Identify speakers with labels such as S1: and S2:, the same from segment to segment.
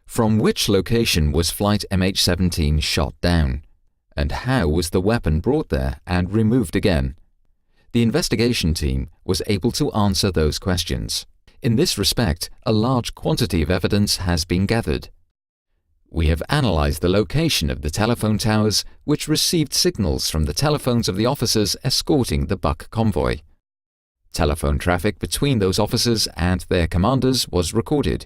S1: From which location was flight MH17 shot down? And how was the weapon brought there and removed again? The investigation team was able to answer those questions. In this respect, a large quantity of evidence has been gathered. We have analyzed the location of the telephone towers which received signals from the telephones of the officers escorting the Buk convoy. Telephone traffic between those officers and their commanders was recorded.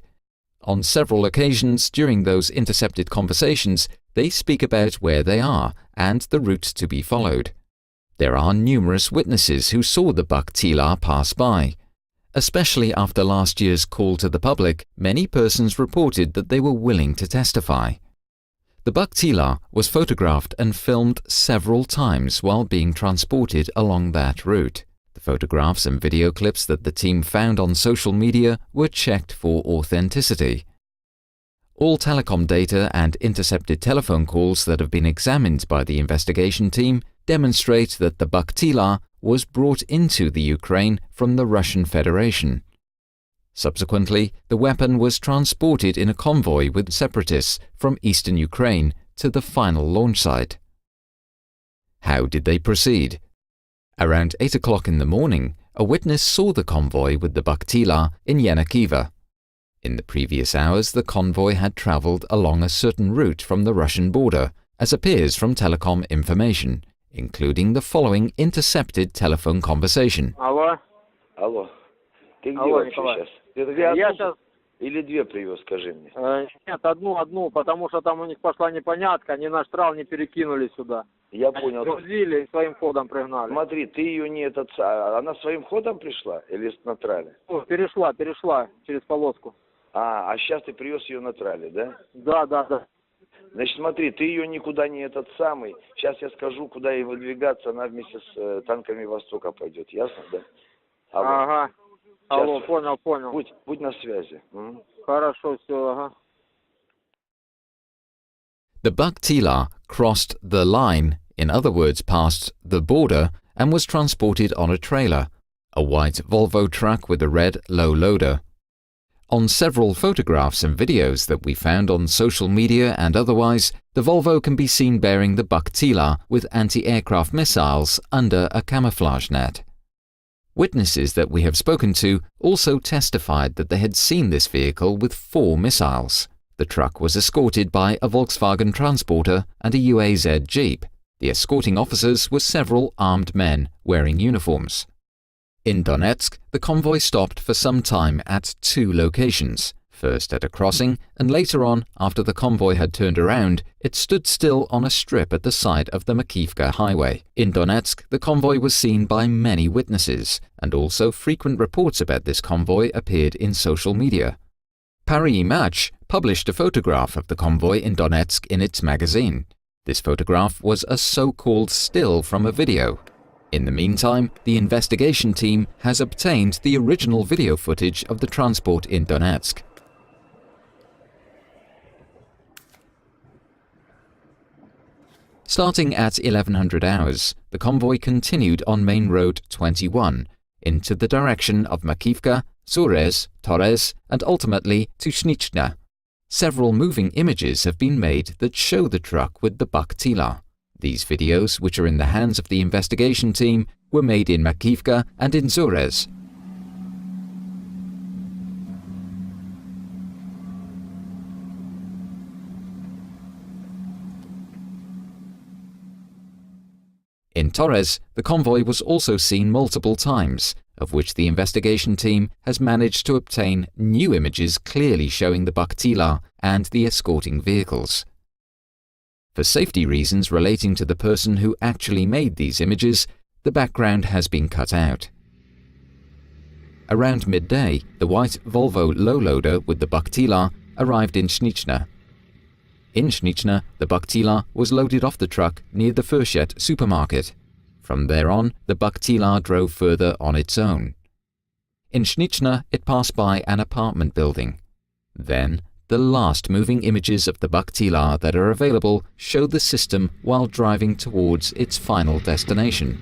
S1: On several occasions during those intercepted conversations, they speak about where they are and the route to be followed. There are numerous witnesses who saw the Buk Tila pass by. Especially after last year's call to the public, many persons reported that they were willing to testify. The Buk Tila was photographed and filmed several times while being transported along that route. The photographs and video clips that the team found on social media were checked for authenticity. All telecom data and intercepted telephone calls that have been examined by the investigation team demonstrate that the Buk Tila was brought into the Ukraine from the Russian Federation. Subsequently, the weapon was transported in a convoy with separatists from eastern Ukraine to the final launch site. How did they proceed? Around 8 o'clock in the morning, a witness saw the convoy with the Buk Tila in Yenakiva. In the previous hours, the convoy had travelled along a certain route from the Russian border, as appears from telecom information, including the following intercepted telephone conversation.
S2: Алло.
S3: Алло. Ты где
S2: Алло,
S3: вообще
S2: Николай.
S3: сейчас? Ты одну
S2: Я сейчас...
S3: или две привез, скажи мне?
S2: Нет, одну, потому что там у них пошла непонятка, ни наш трал не перекинули сюда.
S3: Я понял.
S2: Грузили и своим ходом пригнали.
S3: Смотри, ты ее не этот... Она своим ходом пришла или на трале?
S2: Перешла через полоску.
S3: А сейчас ты привез ее на трале, да?
S2: Да.
S3: Значит, смотри, ты ее никуда не этот самый. Сейчас я скажу, куда ей выдвигаться, она вместе с танками Востока пойдет, ясно, да? Алло.
S2: Ага. Алло,
S3: Сейчас.
S2: понял.
S3: Будь на связи.
S2: Хорошо, все, ага.
S1: The Buk Tila crossed the line, in other words passed the border, and was transported on a trailer, a white Volvo truck with a red low loader. On several photographs and videos that we found on social media and otherwise, the Volvo can be seen bearing the Buk Tila with anti-aircraft missiles under a camouflage net. Witnesses that we have spoken to also testified that they had seen this vehicle with 4 missiles. The truck was escorted by a Volkswagen Transporter and a UAZ Jeep. The escorting officers were several armed men wearing uniforms. In Donetsk, the convoy stopped for some time at 2 locations. First at a crossing, and later on, after the convoy had turned around, it stood still on a strip at the side of the Makivka highway. In Donetsk, the convoy was seen by many witnesses, and also frequent reports about this convoy appeared in social media. Paris Match published a photograph of the convoy in Donetsk in its magazine. This photograph was a so-called still from a video. In the meantime, the investigation team has obtained the original video footage of the transport in Donetsk. Starting at 1100 hours, the convoy continued on Main Road 21 into the direction of Makivka, Zurez, Torres, and ultimately to Shnichna. Several moving images have been made that show the truck with the Buk Tila. These videos, which are in the hands of the investigation team, were made in Makivka and in Zurez. In Torres, the convoy was also seen multiple times, of which the investigation team has managed to obtain new images clearly showing the Buk Tila and the escorting vehicles. For safety reasons relating to the person who actually made these images, the background has been cut out. Around midday, the white Volvo low loader with the Buk Tila arrived in Shnichna. In Shnichna, the Buk Tila was loaded off the truck near the Furshet supermarket. From there on, the Buk Tila drove further on its own. In Shnichna, it passed by an apartment building. Then, the last moving images of the Buk Tila that are available show the system while driving towards its final destination.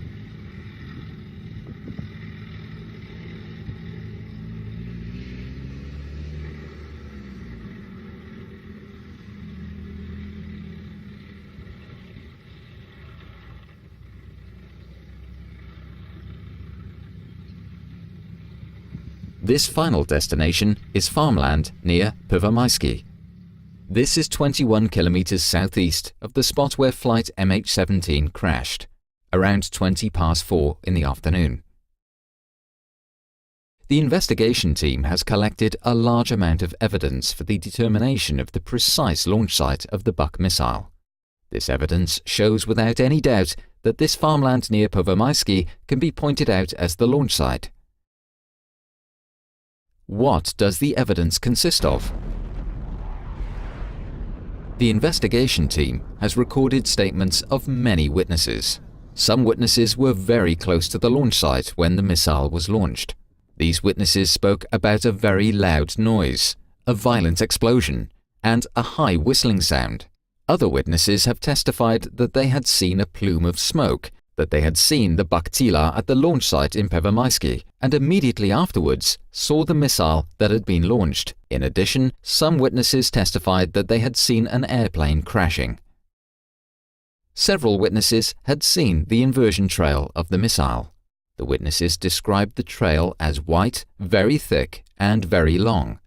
S1: This final destination is farmland near Pervomaisky. This is 21 kilometers southeast of the spot where flight MH17 crashed, around 4:20 in the afternoon. The investigation team has collected a large amount of evidence for the determination of the precise launch site of the Buk missile. This evidence shows without any doubt that this farmland near Pervomaisky can be pointed out as the launch site. What does the evidence consist of? The investigation team has recorded statements of many witnesses. Some witnesses were very close to the launch site when the missile was launched. These witnesses spoke about a very loud noise, a violent explosion, and a high whistling sound. Other witnesses have testified that they had seen a plume of smoke, that they had seen the Buk Tila at the launch site in Pervomaisky, and immediately afterwards saw the missile that had been launched. In addition, some witnesses testified that they had seen an airplane crashing. Several witnesses had seen the inversion trail of the missile. The witnesses described the trail as white, very thick, and very long.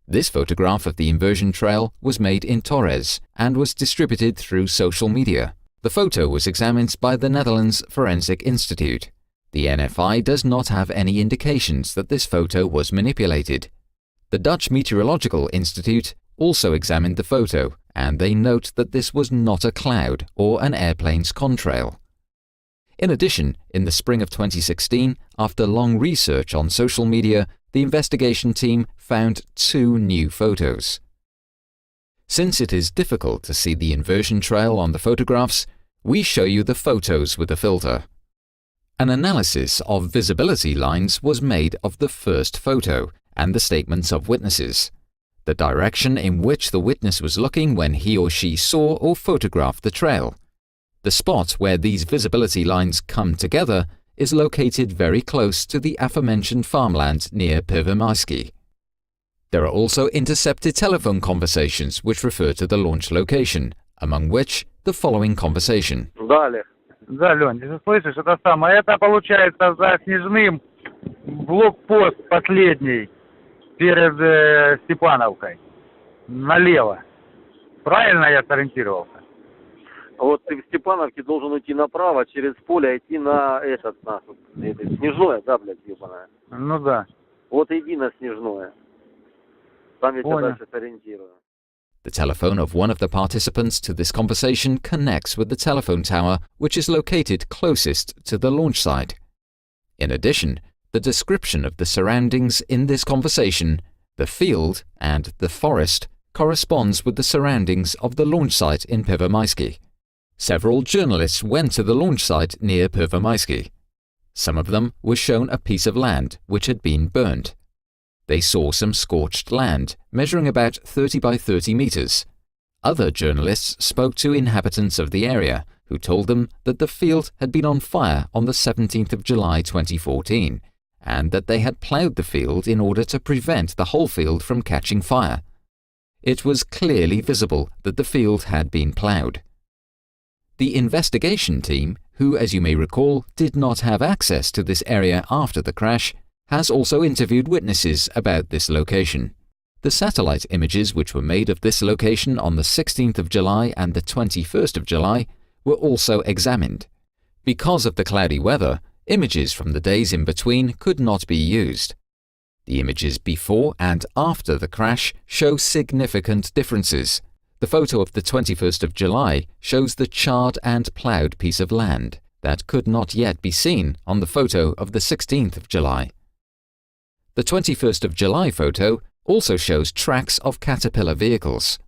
S1: This photograph of the inversion trail was made in Torres and was distributed through social media. The photo was examined by the Netherlands Forensic Institute. The NFI does not have any indications that this photo was manipulated. The Dutch Meteorological Institute also examined the photo, and they note that this was not a cloud or an airplane's contrail. In addition, in the spring of 2016, after long research on social media, the investigation team found 2 new photos. Since it is difficult to see the inversion trail on the photographs, we show you the photos with a filter. An analysis of visibility lines was made of the first photo and the statements of witnesses, the direction in which the witness was looking when he or she saw or photographed the trail. The spot where these visibility lines come together is located very close to the aforementioned farmland near Pervomaisky. There are also intercepted telephone conversations which refer to the launch location, among which the following conversation.
S2: Далее.
S4: Да, Лёнь, ты слышишь, это самое. Это получается за Снежным блокпост последний перед Степановкой. Налево. Правильно я сориентировался?
S2: Вот ты в Степановке должен уйти направо, через поле идти на Снежное, да, блядь, ебаное.
S4: Ну да.
S2: Вот иди на Снежное. Там я тебя
S4: Понял.
S2: дальше сориентирую.
S1: The telephone of one of the participants to this conversation connects with the telephone tower which is located closest to the launch site. In addition, the description of the surroundings in this conversation, the field and the forest, corresponds with the surroundings of the launch site in Pervomaisky. Several journalists went to the launch site near Pervomaisky. Some of them were shown a piece of land which had been burnt. They saw some scorched land, measuring about 30 by 30 meters. Other journalists spoke to inhabitants of the area, who told them that the field had been on fire on the 17th of July 2014, and that they had ploughed the field in order to prevent the whole field from catching fire. It was clearly visible that the field had been ploughed. The investigation team, who, as you may recall, did not have access to this area after the crash, has also interviewed witnesses about this location. The satellite images which were made of this location on the 16th of July and the 21st of July were also examined. Because of the cloudy weather, images from the days in between could not be used. The images before and after the crash show significant differences. The photo of the 21st of July shows the charred and ploughed piece of land that could not yet be seen on the photo of the 16th of July. The 21st of July photo also shows tracks of Caterpillar vehicles.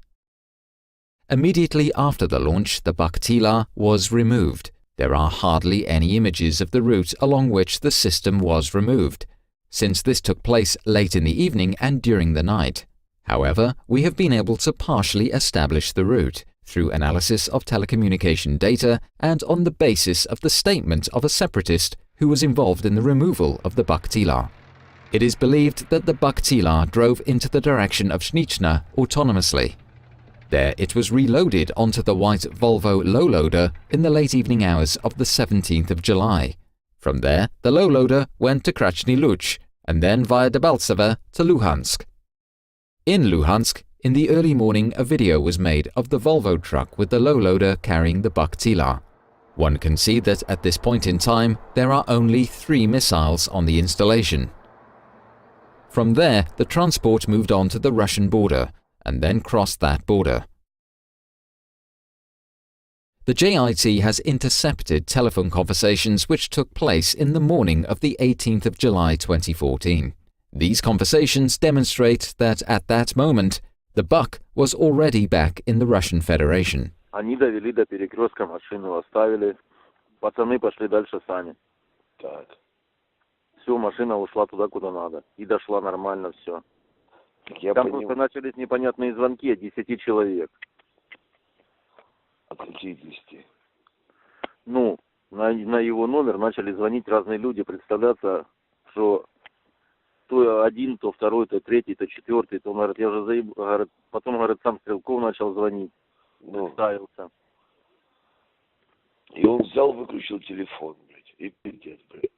S1: Immediately after the launch, the Buk Tila was removed. There are hardly any images of the route along which the system was removed, since this took place late in the evening and during the night. However, we have been able to partially establish the route through analysis of telecommunication data and on the basis of the statement of a separatist who was involved in the removal of the Buk Tila. It is believed that the Buk Tila drove into the direction of Schnitzna autonomously. There it was reloaded onto the white Volvo low-loader in the late evening hours of the 17th of July. From there, the low-loader went to Krasny Luch, and then via Debaltseve to Luhansk. In Luhansk, in the early morning, a video was made of the Volvo truck with the low loader carrying the Buk-Tila. One can see that at this point in time, there are only 3 missiles on the installation. From there, the transport moved on to the Russian border and then crossed that border. The JIT has intercepted telephone conversations which took place in the morning of the 18th of July 2014. These conversations demonstrate that at that moment, the Buk was already back in the Russian Federation.
S2: Они довели до перекрестка машину, оставили. Пацаны пошли дальше сами.
S3: Так.
S2: Все, машина ушла туда, куда надо. И дошла нормально все.
S3: Так я
S2: Там
S3: понял.
S2: просто начались непонятные звонки от 10 человек.
S3: А какие 10?
S2: Ну, на его номер начали звонить разные люди, представляться, что то один, то второй, то третий, то четвертый. То он говорит, я уже заеб... говорит, потом, говорит, сам Стрелков начал звонить.
S3: Ну,
S2: Представился.
S3: и он взял, выключил телефон, блядь, и пиздец, блядь.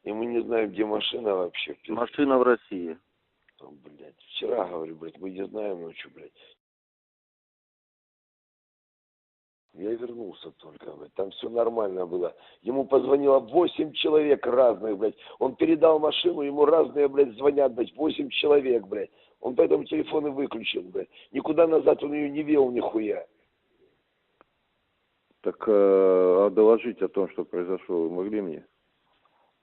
S3: И мы не знаем, где машина вообще. Пиздец.
S2: Машина в России.
S3: Ну, блядь, вчера, говорю, блядь, мы не знаем ночью, блядь. Я вернулся только, блядь, там все нормально было. Ему позвонило 8 человек разных, блядь. Он передал машину, ему разные, блядь, звонят, блядь, 8 человек, блядь. Он поэтому телефон и выключил, блядь. Никуда назад он ее не вел, нихуя.
S5: Так доложить о том, что произошло, вы могли мне?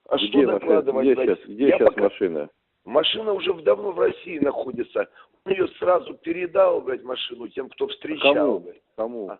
S3: А
S5: Где
S3: что докладывать,
S5: Где
S3: блядь?
S5: сейчас
S3: пока...
S5: машина?
S3: Машина уже давно в России находится. Он ее сразу передал, блядь, машину тем, кто встречал,
S5: Кому?
S3: блядь.
S5: Кому?
S3: А?